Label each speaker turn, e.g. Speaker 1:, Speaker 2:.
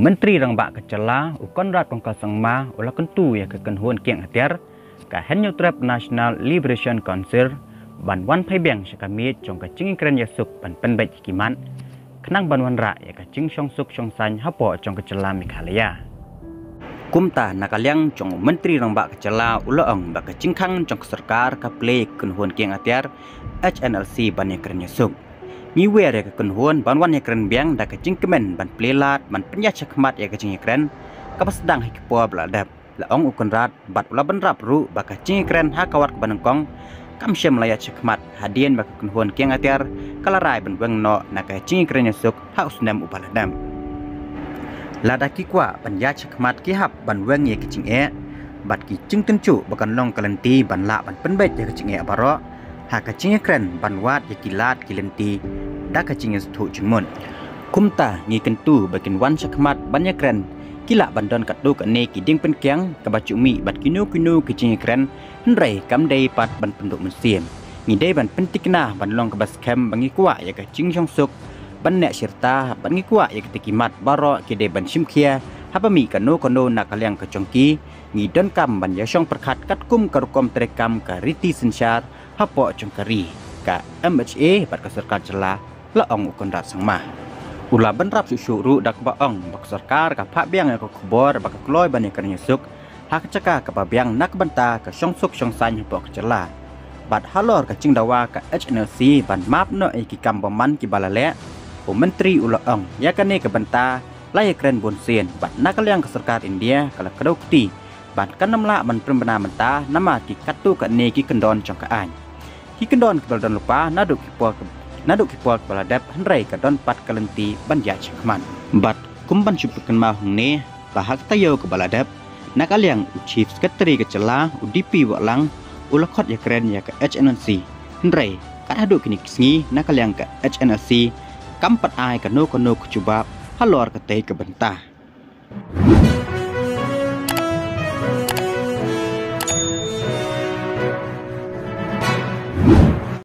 Speaker 1: Menteri Rang Bak Kecela, Konrad Pongkal Sangma, ulah kentu ya kekenhuan kiang hatiar, ka Henyo Trap National Liberation Council, ban wan pai biang syakamit jong ka cing keren yasuk ban penbait kiman, kenang ban wan ra ya ka cing syong suk syong san hapo jong Kecela Meghalaya. Kumta nakaliang jong Menteri Rang Bak Kecela ulah bak cing kang jong serkar ka play kenhuan kiang hatiar, HNLC ban ya keren yasuk. Miwe ya kekenhuan banwan ya keren biang dak kecing kemen ban plelat ban penyah cakmat ya kecing keren kapas sedang hikpo beladap laong ukon rat bat ula benrap ru bak kecing keren ha kawat ke banengkong kam syam laya cakmat hadien bak kekenhuan kiang atiar kalarai ban weng no nak kecing keren yasuk ha usnam ubaladam ladaki kwa ban ya cakmat ki hap ban weng ya kecing bat ki cing tencu bakan long kalenti ban la ban penbet ya kecing baro ha kecing keren ban wat ya kilat kilenti dak kecing setu jengmun kumta ngi kentu bakin wan sakmat banyak keren kila bandon katu kene kiding penkiang kabacumi bat kinu kecing keren henrai kamdai pat ban penduk musiem ngi dai ban pentikna ban long kebas kem bangi kuwa ya kecing syongsuk ban nek serta ban ngi kuwa ya ketikimat baro kide ban simkhia hapami kanu kono nakaliang kecongki ngi don kam ban ya syong perkhat katkum karukom terekam ka riti sensyar hapo congkari ka MHA bat ka serkar Kecela laong ukon rat sangmah ula benrap susyuru dak baong bak serkar ka phak biang ka kubor bak kloy ban keren yasuk hak caka ka biang nak benta ka syongsuk syongsan hapo Kecela bat halor ka cing dawa ka HNLC ban map no ki kam baman ki balale menteri ulaong ya kane ka benta lay keren bonsien bat nakaliang ka serkar India kala kadukti bat kanamla ban prembena menta nama ki katu ka ne ki kendon congkaan ki kendon ke dan lupa naduk kipol baladap henrai ka don pat kalenti ban ya cakman bat kumban syupukan mahung ne bahak tayo ke baladap nakaliang chief secretary Kecela UDP walang ulakot ya keren ya ke HNLC henrai ka haduk kini kisngi nakaliang ke HNLC kampat ai ka no kono kucubab halor ka tei ke bentah